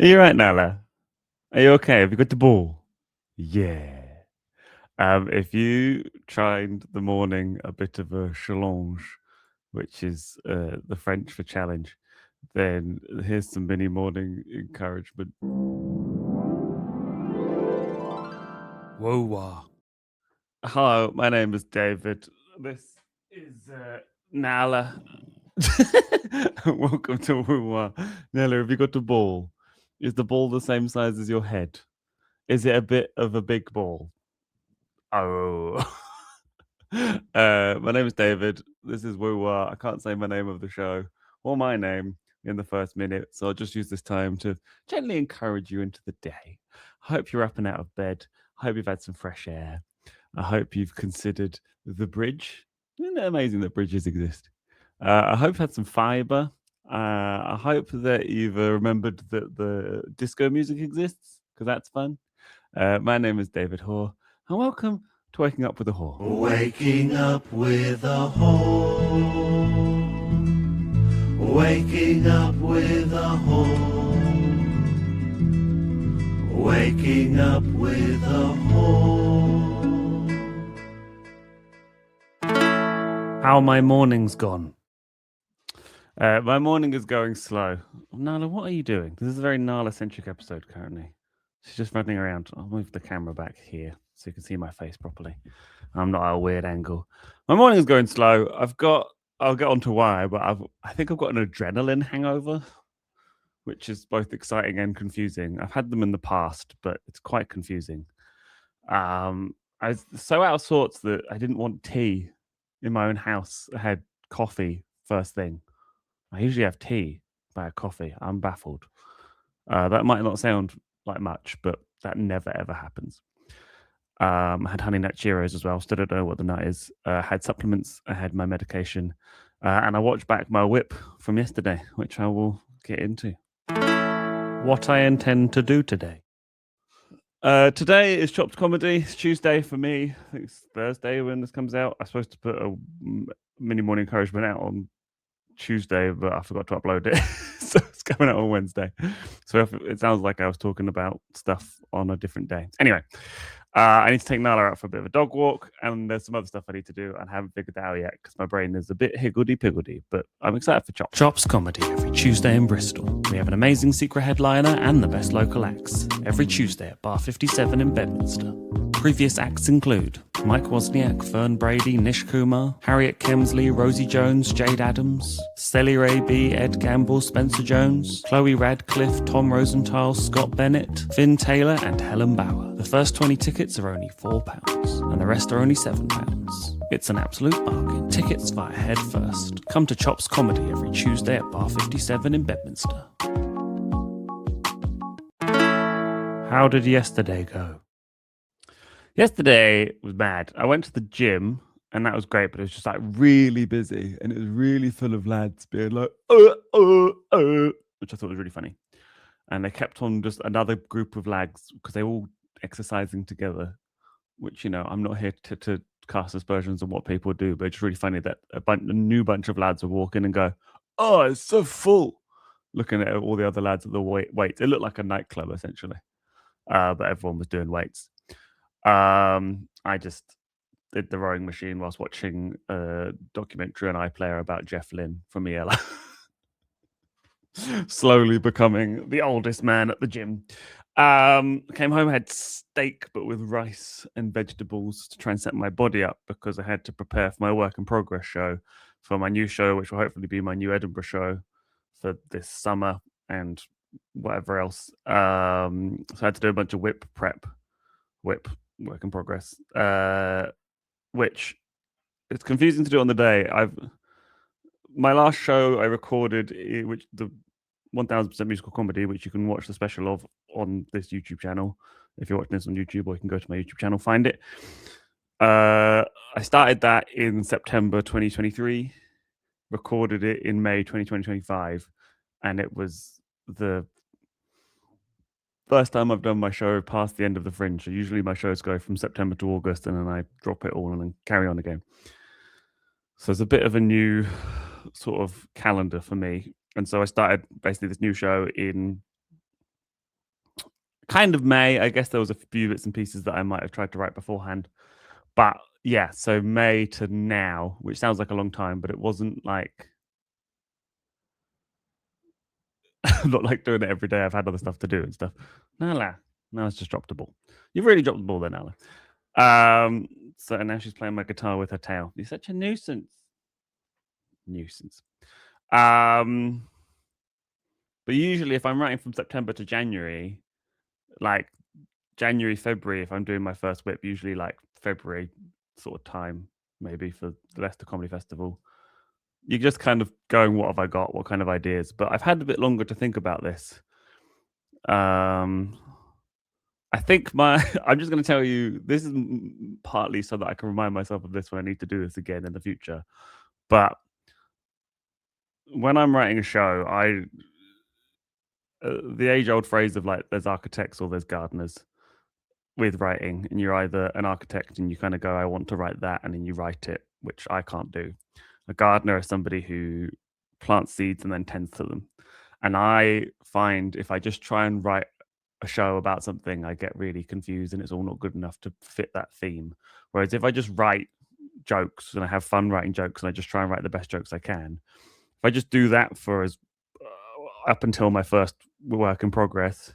Are you right, Nala? Are you okay? Have you got the ball? Yeah. If you tried the morning a bit of a challenge, which is the French for challenge, then here's some mini morning encouragement. WUWAH. Hello, my name is David. This is Nala. Welcome to WUWAH. Nala, have you got the ball? Is the ball the same size as your head? Is it a bit of a big ball? Oh. My name is David. This is WUWAH. I can't say my name of the show or my name in the first minute, so I'll just use this time to gently encourage you into the day. I hope you're up and out of bed. I hope you've had some fresh air. I hope you've considered the bridge. Isn't it amazing that bridges exist? I hope you've had some fiber. I hope that you've remembered that the disco music exists, because that's fun. My name is David Hoare, and welcome to Waking Up with a Hoare. Waking up with a Hoare. Waking up with a Hoare. Waking up with a Hoare. How my morning's gone. My morning is going slow. Nala, what are you doing? This is a very Nala-centric episode currently. She's just running around. I'll move the camera back here so you can see my face properly. I'm not at a weird angle. My morning is going slow. I'll get on to why, but I think I've got an adrenaline hangover, which is both exciting and confusing. I've had them in the past, but it's quite confusing. I was so out of sorts that I didn't want tea in my own house. I had coffee first thing. I usually have tea, but I had coffee. I'm baffled. That might not sound like much, but that never ever happens. I had honey nut Cheerios as well. Still don't know what the nut is. I had supplements. I had my medication, and I watched back my whip from yesterday, which I will get into. What I intend to do today. Today is Chopped Comedy. It's Tuesday for me. I think it's Thursday when this comes out. I'm supposed to put a mini morning encouragement out on Tuesday, but I forgot to upload it. So it's coming out on Wednesday. So it sounds like I was talking about stuff on a different day. Anyway, I need to take Nala out for a bit of a dog walk, and there's some other stuff I need to do and I haven't figured that out yet because my brain is a bit higgledy-piggledy, but I'm excited for Chops. Chops Comedy every Tuesday in Bristol. We have an amazing secret headliner and the best local acts every Tuesday at Bar 57 in Bedminster. Previous acts include Mike Wozniak, Fern Brady, Nish Kumar, Harriet Kemsley, Rosie Jones, Jade Adams, Sally Ray B, Ed Gamble, Spencer Jones, Chloe Radcliffe, Tom Rosenthal, Scott Bennett, Finn Taylor, and Helen Bauer. The first 20 tickets are only £4, and the rest are only £7. It's an absolute bargain. Tickets via Head First. Come to Chops Comedy every Tuesday at Bar 57 in Bedminster. How did yesterday go? Yesterday was bad. I went to the gym and that was great, but it was just like really busy and it was really full of lads being like, which I thought was really funny. And they kept on just another group of lads because they were all exercising together, which, you know, I'm not here to cast aspersions on what people do, but it's really funny that a new bunch of lads would walk in and go, oh, it's so full. Looking at all the other lads at the weights. It looked like a nightclub essentially, but everyone was doing weights. I just did the rowing machine whilst watching a documentary on iPlayer about Jeff Lynne from ELA. Slowly becoming the oldest man at the gym. Came home, had steak, but with rice and vegetables to try and set my body up because I had to prepare for my work in progress show, for my new show, which will hopefully be my new Edinburgh show for this summer and whatever else. So I had to do a bunch of whip work in progress, which it's confusing to do on the day. My last show I recorded, which the 1000% musical comedy, which you can watch the special of on this YouTube channel. If you're watching this on YouTube, or you can go to my YouTube channel, find it. I started that in September 2023, recorded it in May 2025, and it was the first time I've done my show past the end of the Fringe. So usually my shows go from September to August and then I drop it all and then carry on again. So it's a bit of a new sort of calendar for me. And so I started basically this new show in kind of May. I guess there was a few bits and pieces that I might have tried to write beforehand. But yeah, so May to now, which sounds like a long time, but it wasn't like I'm not like doing it every day. I've had other stuff to do and stuff. Nala, it's just dropped the ball. You've really dropped the ball there, Nala. So now she's playing my guitar with her tail. You're such a nuisance. But usually if I'm writing from September to January, like January, February, if I'm doing my first whip, usually like February sort of time, maybe for the Leicester Comedy Festival, you're just kind of going, what have I got? What kind of ideas? But I've had a bit longer to think about this. I think I'm just going to tell you, this is partly so that I can remind myself of this when I need to do this again in the future. But when I'm writing a show, the age-old phrase of like, there's architects or there's gardeners with writing, and you're either an architect and you kind of go, I want to write that, and then you write it, which I can't do. A gardener is somebody who plants seeds and then tends to them. And I find if I just try and write a show about something, I get really confused and it's all not good enough to fit that theme. Whereas if I just write jokes and I have fun writing jokes and I just try and write the best jokes I can, if I just do that for as up until my first work in progress,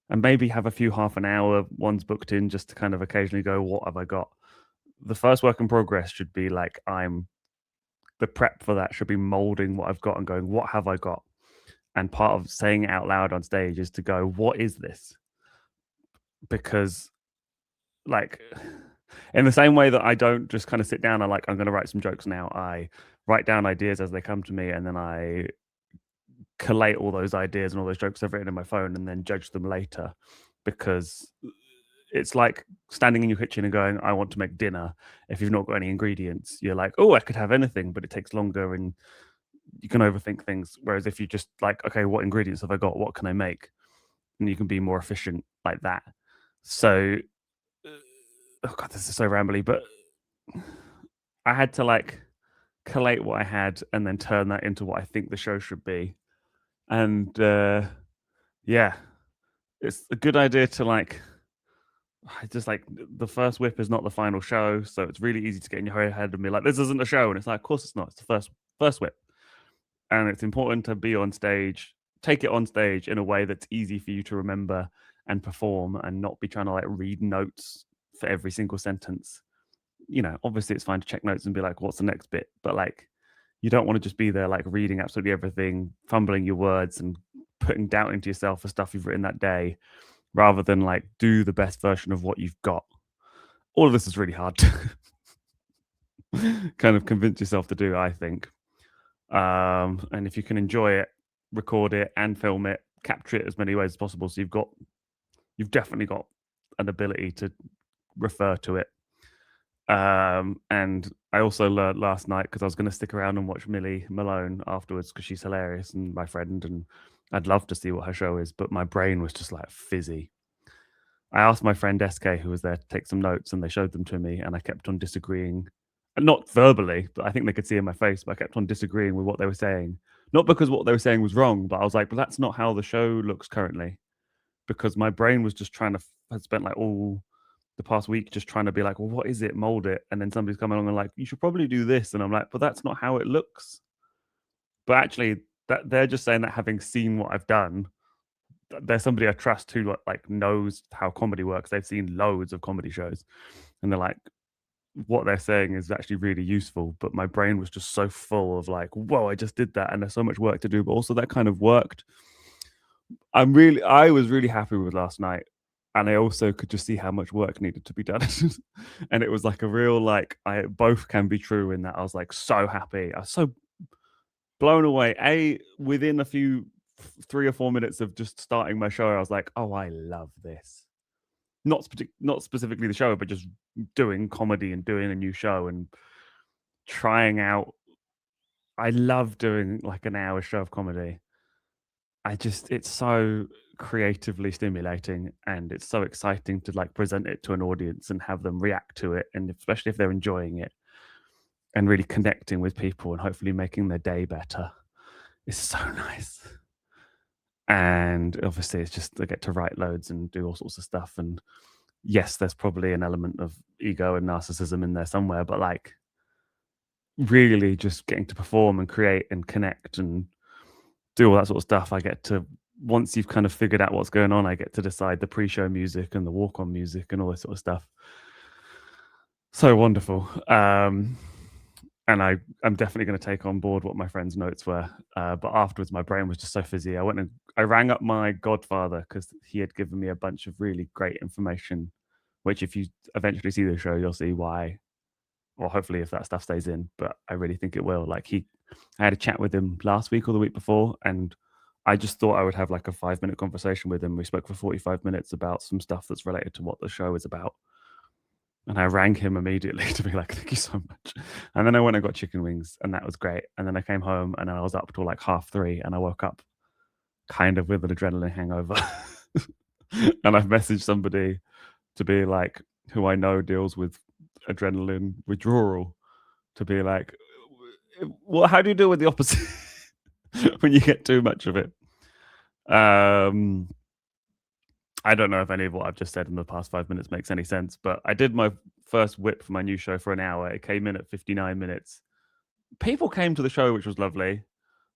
and maybe have a few half an hour ones booked in just to kind of occasionally go, what have I got? The first work in progress should be like, the prep for that should be molding what I've got and going, what have I got? And part of saying it out loud on stage is to go, what is this? Because like, in the same way that I don't just kind of sit down and like, I'm going to write some jokes now, I write down ideas as they come to me, and then I collate all those ideas and all those jokes I've written in my phone and then judge them later. Because it's like standing in your kitchen and going, I want to make dinner. If you've not got any ingredients, you're like, oh, I could have anything, but it takes longer and you can overthink things. Whereas if you just like, okay, what ingredients have I got? What can I make? And you can be more efficient like that. So, oh God, this is so rambly, but I had to like collate what I had and then turn that into what I think the show should be. And yeah, it's a good idea to like, just like the first whip is not the final show, so it's really easy to get in your head and be like, this isn't a show, and it's like, of course it's not, it's the first whip. And it's important to be on stage, take it on stage in a way that's easy for you to remember and perform, and not be trying to like read notes for every single sentence. You know, obviously it's fine to check notes and be like, what's the next bit? But like, you don't want to just be there like reading absolutely everything, fumbling your words and putting doubt into yourself for stuff you've written that day, rather than like do the best version of what you've got. All of this is really hard to kind of convince yourself to do, I think. And if you can enjoy it, record it and film it, capture it as many ways as possible, so you've definitely got an ability to refer to it. And I also learned last night, because I was going to stick around and watch Millie Malone afterwards because she's hilarious and my friend, and I'd love to see what her show is, but my brain was just like fizzy. I asked my friend SK, who was there, to take some notes, and they showed them to me, and I kept on disagreeing. Not verbally, but I think they could see in my face, but I kept on disagreeing with what they were saying. Not because what they were saying was wrong, but I was like, but that's not how the show looks currently. Because my brain was just had spent like all the past week just trying to be like, well, what is it? Mold it. And then somebody's coming along and like, you should probably do this. And I'm like, but that's not how it looks. But actually, that they're just saying that having seen what I've done, there's somebody I trust who like knows how comedy works. They've seen loads of comedy shows, and they're like, what they're saying is actually really useful. But my brain was just so full of like, whoa, I just did that, and there's so much work to do. But also that kind of worked. I was really happy with last night, and I also could just see how much work needed to be done. And it was like a real like, both can be true in that I was like so happy. I was so blown away. Within a few 3 or 4 minutes of just starting my show, I was like, oh, I love this. Not specifically the show, but just doing comedy and doing a new show and trying out. I love doing like an hour show of comedy. It's so creatively stimulating, and it's so exciting to like present it to an audience and have them react to it, and especially if they're enjoying it and really connecting with people and hopefully making their day better. It's so nice. And obviously it's just I get to write loads and do all sorts of stuff. And yes, there's probably an element of ego and narcissism in there somewhere, but like really just getting to perform and create and connect and do all that sort of stuff. I get to, once you've kind of figured out what's going on, I get to decide the pre-show music and the walk-on music and all this sort of stuff. So wonderful. And I'm definitely going to take on board what my friend's notes were. But afterwards, my brain was just so fizzy. I rang up my godfather because he had given me a bunch of really great information, which if you eventually see the show, you'll see why, or hopefully if that stuff stays in, but I really think it will. Like I had a chat with him last week or the week before, and I just thought I would have like a 5-minute conversation with him. We spoke for 45 minutes about some stuff that's related to what the show is about. And I rang him immediately to be like, thank you so much. And then I went and got chicken wings, and that was great. And then I came home and I was up till like 3:30, and I woke up kind of with an adrenaline hangover. And I've messaged somebody to be like, who I know deals with adrenaline withdrawal, to be like, well, how do you deal with the opposite when you get too much of it? I don't know if any of what I've just said in the past 5 minutes makes any sense, but I did my first whip for my new show for an hour. It came in at 59 minutes. People came to the show, which was lovely.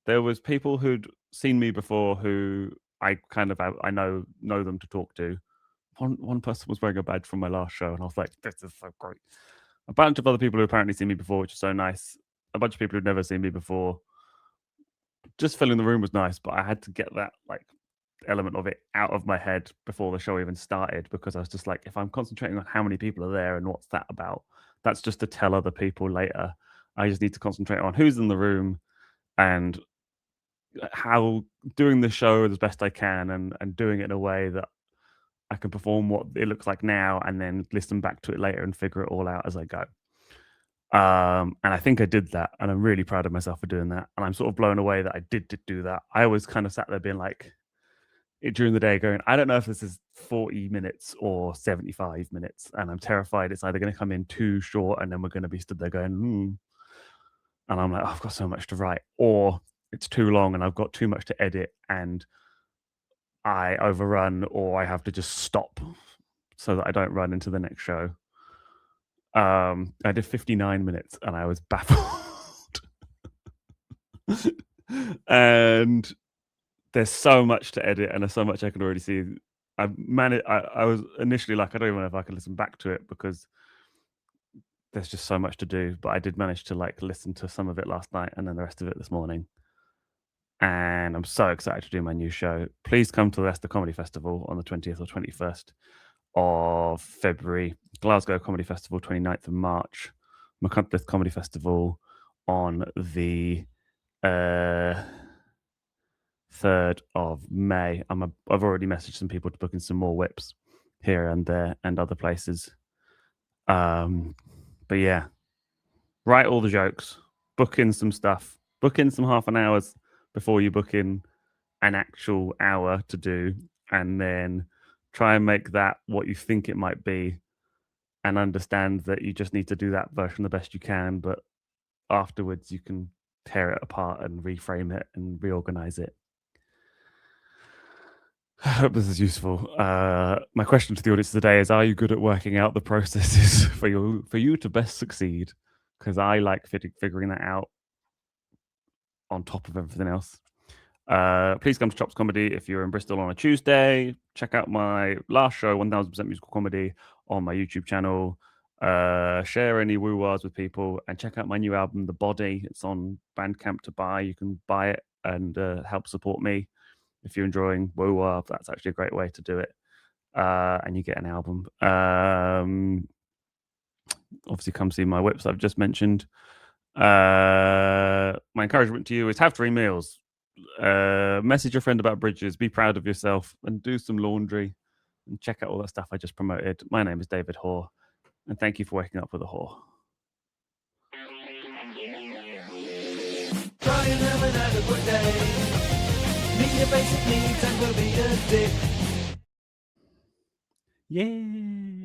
There was people who'd seen me before who I kind of I know them to talk to. One person was wearing a badge from my last show, and I was like, this is so great. A bunch of other people who apparently seen me before, which is so nice. A bunch of people who'd never seen me before. Just filling the room was nice, but I had to get that like element of it out of my head before the show even started, because I was just like, if I'm concentrating on how many people are there and what's that about, that's just to tell other people later. I just need to concentrate on who's in the room and how doing the show as best I can, and doing it in a way that I can perform what it looks like now and then listen back to it later and figure it all out as I go. And I think I did that, and I'm really proud of myself for doing that. And I'm sort of blown away that I did do that. I always kind of sat there being like, during the day going, I don't know if this is 40 minutes or 75 minutes, and I'm terrified it's either going to come in too short and then we're going to be stood there going, and I'm like, oh, I've got so much to write, or it's too long and I've got too much to edit and I overrun, or I have to just stop so that I don't run into the next show. I did 59 minutes and I was baffled. And there's so much to edit and there's so much I can already see. I was initially like, I don't even know if I can listen back to it because there's just so much to do. But I did manage to like listen to some of it last night and then the rest of it this morning. And I'm so excited to do my new show. Please come to the Leicester Comedy Festival on the 20th or 21st of February, Glasgow Comedy Festival 29th of March, Macuntlith Comedy Festival on the 3rd of May. I've already messaged some people to book in some more whips here and there and other places. But yeah, write all the jokes, book in some stuff, book in some half an hours before you book in an actual hour to do, and then try and make that what you think it might be, and understand that you just need to do that version the best you can, but afterwards you can tear it apart and reframe it and reorganize it. I hope this is useful. My question to the audience today is, are you good at working out the processes for you to best succeed? Because I like figuring that out on top of everything else. Please come to Chops Comedy if you're in Bristol on a Tuesday. Check out my last show, 1000% Musical Comedy, on my YouTube channel. Share any WUWAHs with people, and check out my new album, The Body. It's on Bandcamp to buy. You can buy it and help support me. If you're enjoying WUWAH, that's actually a great way to do it. And you get an album. Obviously, come see my whips I've just mentioned. My encouragement to you is have 3 meals. Message your friend about bridges, be proud of yourself, and do some laundry, and check out all that stuff I just promoted. My name is David Hoare, and thank you for waking up with a whore. Try and have an adequate day. Meet your basic needs and we'll be a dick. Yeah.